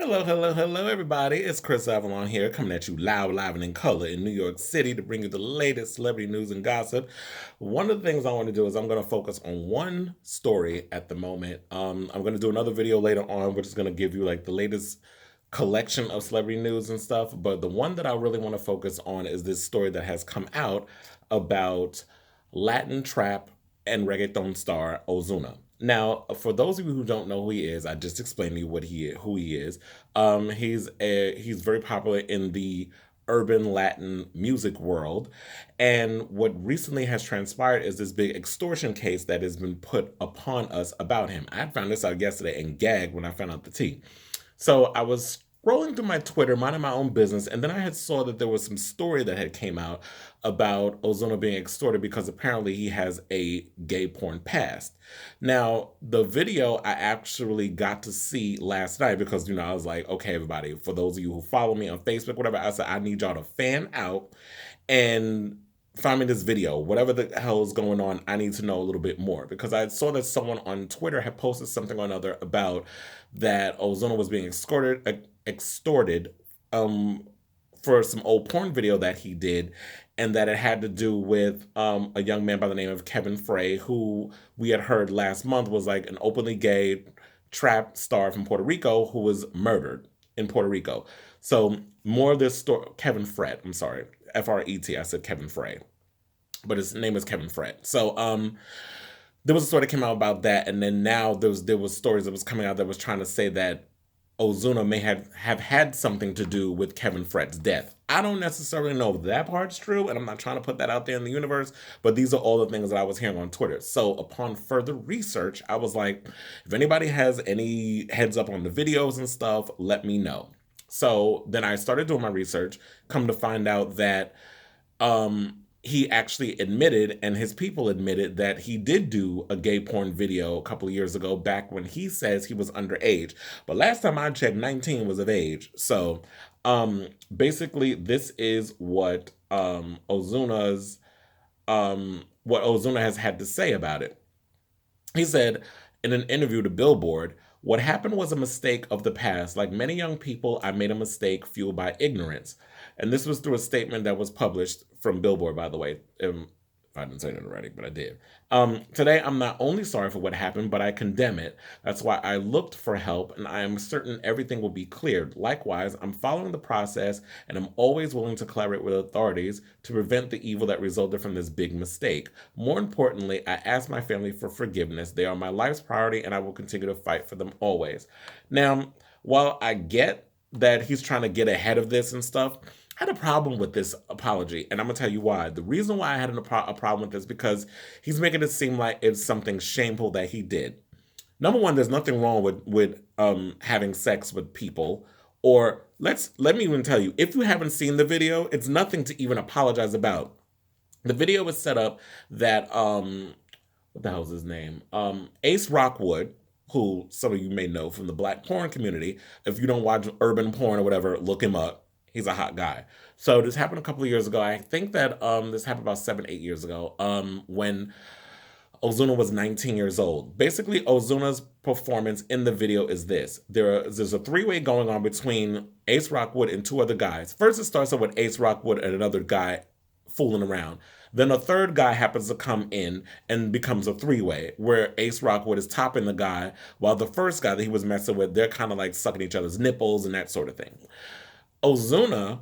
Hello, hello, hello, everybody. It's Kris Avalon here, coming at you loud, live, and in color in New York City to bring you the latest celebrity news and gossip. One of the things I want to do is I'm going to focus on one story at the moment. I'm going to do another video later on, which is going to give you like the latest collection of celebrity news and stuff. But the one that I really want to focus on is this story that has come out about Latin trap and reggaeton star Ozuna. Now, for those of you who don't know who he is, I just explained to you who he is. He's very popular in the urban Latin music world, and what recently has transpired is this big extortion case that has been put upon us about him. I found this out yesterday and gagged when I found out the tea. So I was scrolling through my Twitter, minding my own business, and then I had saw that there was some story that had came out about Ozuna being extorted because apparently he has a gay porn past. Now, the video I actually got to see last night because I was like, okay, everybody, for those of you who follow me on Facebook, whatever, I said I need y'all to fan out and find me this video. Whatever the hell is going on, I need to know a little bit more because I saw that someone on Twitter had posted something or another about that Ozuna was being extorted for some old porn video that he did, and that it had to do with a young man by the name of Kevin Frey, who we had heard last month was like an openly gay trap star from Puerto Rico who was murdered in Puerto Rico. So more of this story, Kevin Fred, I'm sorry, Fret. I said Kevin Frey, but his name is Kevin Fred. So there was a story that came out about that, and then now there was stories that was coming out that was trying to say that Ozuna may have had something to do with Kevin Fred's death. I don't necessarily know if that part's true, and I'm not trying to put that out there in the universe, but these are all the things that I was hearing on Twitter. So upon further research, I was like, if anybody has any heads up on the videos and stuff, let me know. So then I started doing my research, come to find out that he actually admitted, and his people admitted, that he did do a gay porn video a couple of years ago, back when he says he was underage. But last time I checked, 19 was of age. So basically, this is what Ozuna has had to say about it. He said in an interview to Billboard, "What happened was a mistake of the past. Like many young people, I made a mistake fueled by ignorance." And this was through a statement that was published from Billboard, by the way. I didn't say it already, but I did. Today, I'm not only sorry for what happened, but I condemn it. That's why I looked for help, and I am certain everything will be cleared. Likewise, I'm following the process, and I'm always willing to collaborate with authorities to prevent the evil that resulted from this big mistake. More importantly, I ask my family for forgiveness. They are my life's priority, and I will continue to fight for them always. Now, while I get that he's trying to get ahead of this and stuff, I had a problem with this apology, and I'm gonna tell you why. The reason why I had a problem with this because he's making it seem like it's something shameful that he did. Number one, there's nothing wrong with having sex with people. Or let me even tell you, if you haven't seen the video, it's nothing to even apologize about. The video was set up that what the hell's his name? Ace Rockwood, who some of you may know from the black porn community. If you don't watch urban porn or whatever, look him up. He's a hot guy. So this happened a couple of years ago. I think that this happened about 7, 8 years ago. When Ozuna was 19 years old. Basically, Ozuna's performance in the video is this. There's a three-way going on between Ace Rockwood and two other guys. First, it starts off with Ace Rockwood and another guy fooling around. Then a third guy happens to come in and becomes a three-way, where Ace Rockwood is topping the guy, while the first guy that he was messing with, they're kind of like sucking each other's nipples and that sort of thing. Ozuna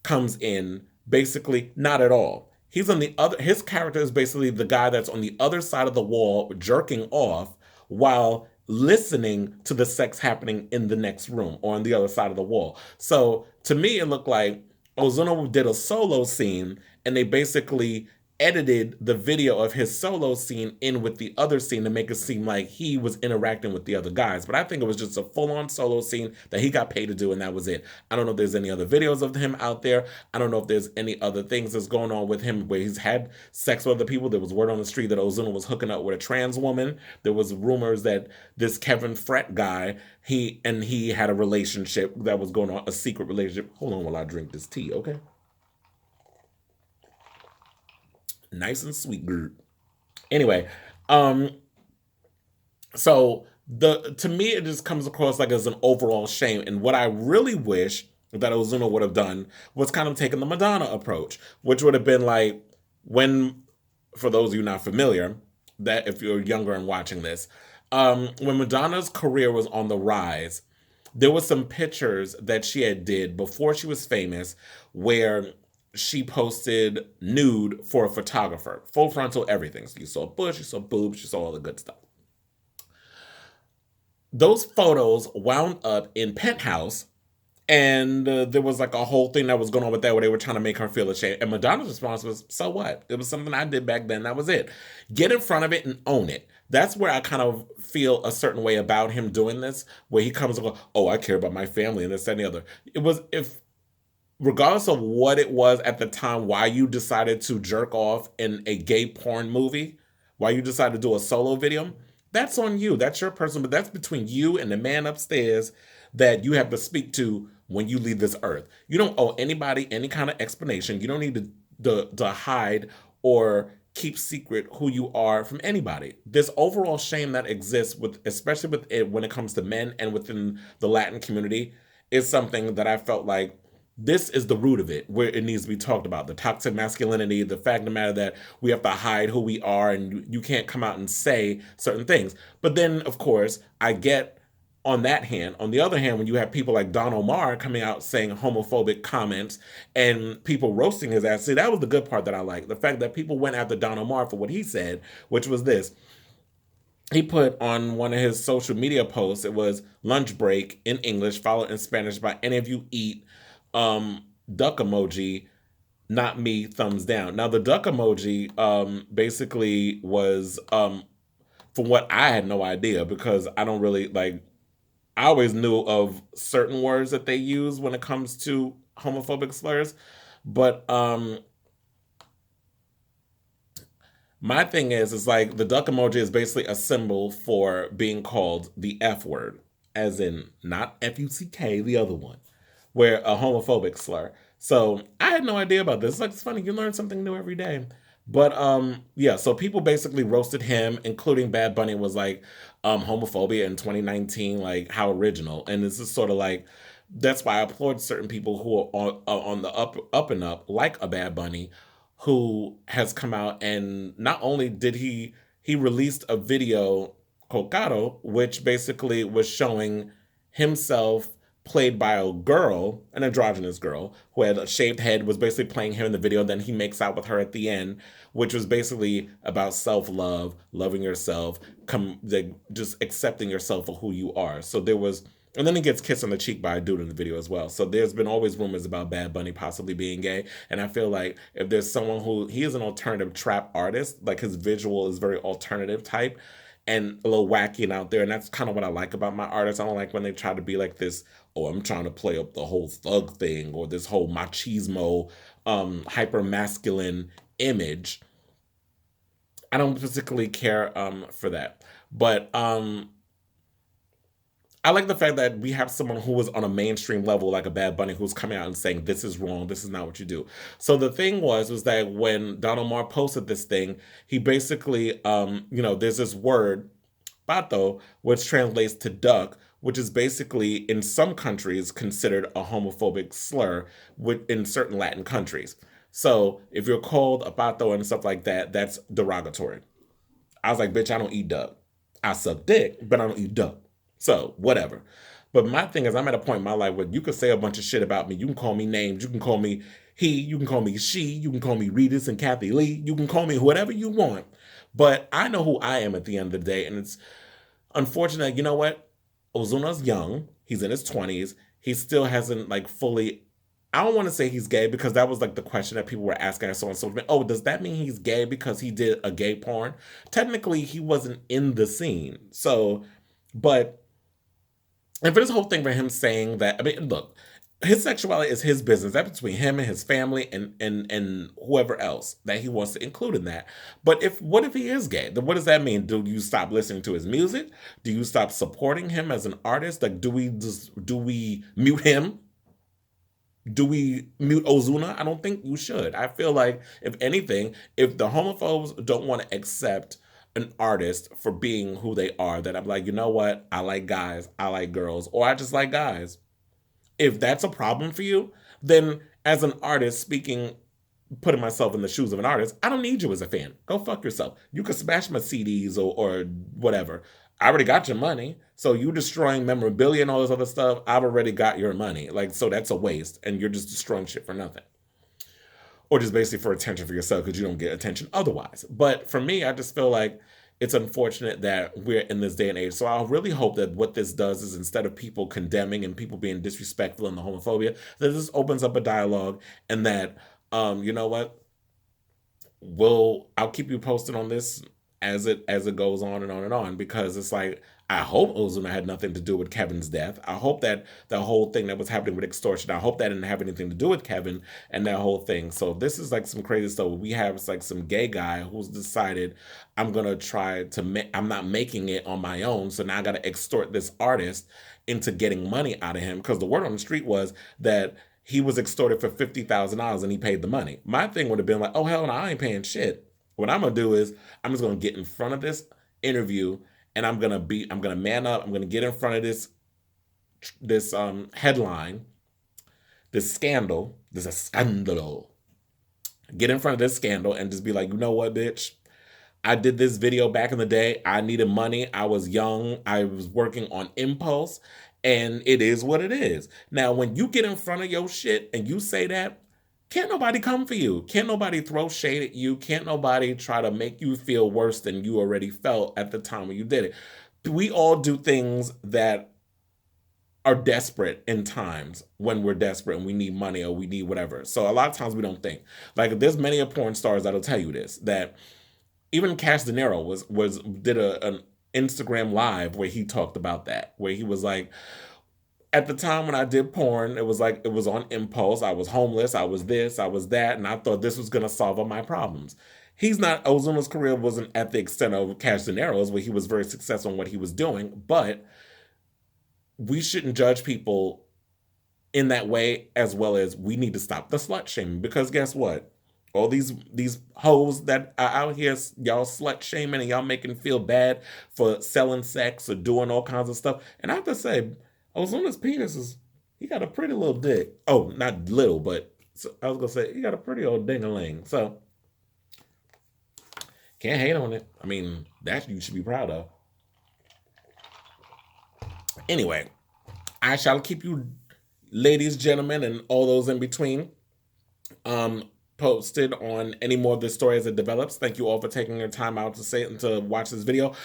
comes in basically not at all. He's on the other, his character is basically the guy that's on the other side of the wall jerking off while listening to the sex happening in the next room or on the other side of the wall. So to me, it looked like Ozuna did a solo scene, and they basically edited the video of his solo scene in with the other scene to make it seem like he was interacting with the other guys. But I think it was just a full-on solo scene that he got paid to do, and that was it. I don't know if there's any other videos of him out there. I don't know if there's any other things that's going on with him where he's had sex with other people. There was word on the street that Ozuna was hooking up with a trans woman. There was rumors that this Kevin Fret guy, he had a relationship that was going on, a secret relationship. Hold on while I drink this tea, okay? Nice and sweet, girl. Anyway, um, so the to me it just comes across like as an overall shame. And what I really wish that Ozuna would have done was kind of taken the Madonna approach, which would have been like when, for those of you not familiar, that if you're younger and watching this, when Madonna's career was on the rise, there was some pictures that she had did before she was famous where she posted nude for a photographer, full frontal everything. So you saw bush, you saw boobs, you saw all the good stuff. Those photos wound up in Penthouse, and there was like a whole thing that was going on with that where they were trying to make her feel ashamed. And Madonna's response was, "So what? It was something I did back then. That was it. Get in front of it and own it." That's where I kind of feel a certain way about him doing this, where he comes and goes, "Oh, I care about my family and this and the other." It was, if regardless of what it was at the time, why you decided to jerk off in a gay porn movie, why you decided to do a solo video, that's on you. That's your person, but that's between you and the man upstairs that you have to speak to when you leave this earth. You don't owe anybody any kind of explanation. You don't need to hide or keep secret who you are from anybody. This overall shame that exists with, especially with it when it comes to men and within the Latin community, is something that I felt like this is the root of it, where it needs to be talked about. The toxic masculinity, the fact of the matter that we have to hide who we are and you can't come out and say certain things. But then, of course, I get on that hand. On the other hand, when you have people like Don Omar coming out saying homophobic comments and people roasting his ass, see, that was the good part that I like. The fact that people went after Don Omar for what he said, which was this. He put on one of his social media posts, it was lunch break in English, followed in Spanish by any of you eat duck emoji, not me, thumbs down. Now the duck emoji basically was from what I had no idea, because I don't really like, I always knew of certain words that they use when it comes to homophobic slurs, but my thing is like the duck emoji is basically a symbol for being called the F word, as in not F-U-C-K, the other one, where a homophobic slur. So I had no idea about this. It's like, it's funny, you learn something new every day. But yeah, so people basically roasted him, including Bad Bunny was like homophobia in 2019, like how original. And this is sort of like, that's why I applaud certain people who are on the up and up, like a Bad Bunny, who has come out, and not only did he released a video called Caro, which basically was showing himself played by a girl, an androgynous girl, who had a shaved head, was basically playing him in the video. Then he makes out with her at the end, which was basically about self-love, loving yourself, just accepting yourself for who you are. So there was, and then he gets kissed on the cheek by a dude in the video as well. So there's been always rumors about Bad Bunny possibly being gay. And I feel like if there's someone who, he is an alternative trap artist, like his visual is very alternative type and a little wacky and out there. And that's kind of what I like about my artists. I don't like when they try to be like this, oh, I'm trying to play up the whole thug thing or this whole machismo, hyper masculine image. I don't particularly care for that. But I like the fact that we have someone who was on a mainstream level, like a Bad Bunny, who's coming out and saying, this is wrong, this is not what you do. So the thing was that when Donald Marr posted this thing, he basically, there's this word, pato, which translates to duck, which is basically, in some countries, considered a homophobic slur in certain Latin countries. So if you're called a pato and stuff like that, that's derogatory. I was like, bitch, I don't eat duck. I suck dick, but I don't eat duck. So, whatever. But my thing is, I'm at a point in my life where you can say a bunch of shit about me. You can call me names. You can call me he. You can call me she. You can call me Regis and Kathy Lee. You can call me whatever you want. But I know who I am at the end of the day. And it's unfortunate. You know what? Ozuna's young. He's in his 20s. He still hasn't like fully, I don't want to say he's gay, because that was like the question that people were asking us on social media. Oh, does that mean he's gay because he did a gay porn? Technically, he wasn't in the scene. So, but, and for this whole thing for him saying that, I mean, look, his sexuality is his business. That's between him and his family and whoever else that he wants to include in that. But what if he is gay? Then what does that mean? Do you stop listening to his music? Do you stop supporting him as an artist? Like, do we mute him? Do we mute Ozuna? I don't think you should. I feel like, if anything, if the homophobes don't want to accept an artist for being who they are, that I'm like, you know what? I like guys, I like girls, or I just like guys. If that's a problem for you, then as an artist speaking, putting myself in the shoes of an artist, I don't need you as a fan. Go fuck yourself. You can smash my CDs or whatever. I already got your money. So you destroying memorabilia and all this other stuff, I've already got your money. Like, so that's a waste. And you're just destroying shit for nothing. Or just basically for attention for yourself because you don't get attention otherwise. But for me, I just feel like it's unfortunate that we're in this day and age. So I really hope that what this does is, instead of people condemning and people being disrespectful and the homophobia, that this opens up a dialogue, and that, you know what, I'll keep you posted on this as it goes on and on and on, because it's like, I hope Ozuna had nothing to do with Kevin's death. I hope that the whole thing that was happening with extortion, I hope that didn't have anything to do with Kevin and that whole thing. So this is like some crazy stuff. We have like some gay guy who's decided, I'm gonna try to I'm not making it on my own, so now I gotta extort this artist into getting money out of him, because the word on the street was that he was extorted for $50,000 and he paid the money. My thing would have been like, oh hell no, I ain't paying shit. What I'm gonna do is, I'm just gonna get in front of this interview, and I'm gonna man up. I'm gonna get in front of this headline, this scandal. There's a scandal. Get in front of this scandal and just be like, you know what, bitch? I did this video back in the day. I needed money. I was young. I was working on impulse, and it is what it is. Now, when you get in front of your shit and you say that, can't nobody come for you. Can't nobody throw shade at you. Can't nobody try to make you feel worse than you already felt at the time when you did it. We all do things that are desperate in times when we're desperate and we need money or we need whatever. So a lot of times we don't think. Like, there's many a porn stars that'll tell you this, that even Cash De Niro did an Instagram live where he talked about that, where he was like, at the time when I did porn, it was on impulse. I was homeless. I was this, I was that. And I thought this was going to solve all my problems. Ozuna's career wasn't at the extent of Cash De Niro's, where he was very successful in what he was doing. But we shouldn't judge people in that way, as well as we need to stop the slut shaming. Because guess what? All these hoes that are out here, y'all slut shaming and y'all making feel bad for selling sex or doing all kinds of stuff. And I have to say, Ozuna's penis he got a pretty little dick. Oh, not little, but I was gonna say he got a pretty old ding-a-ling. So can't hate on it. I mean, that you should be proud of. Anyway, I shall keep you, ladies, gentlemen, and all those in between, posted on any more of this story as it develops. Thank you all for taking your time out to watch this video.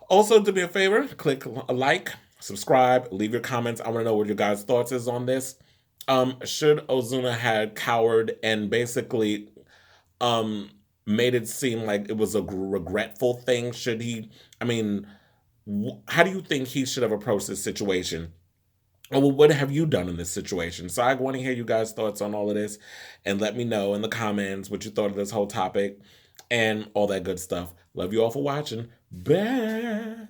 Also, do me a favor, click a like, subscribe, leave your comments. I want to know what your guys' thoughts is on this. Should Ozuna had cowered and basically made it seem like it was a regretful thing? Should he, how do you think he should have approached this situation? Or what have you done in this situation? So I want to hear you guys' thoughts on all of this, and let me know in the comments what you thought of this whole topic and all that good stuff. Love you all for watching. Bye.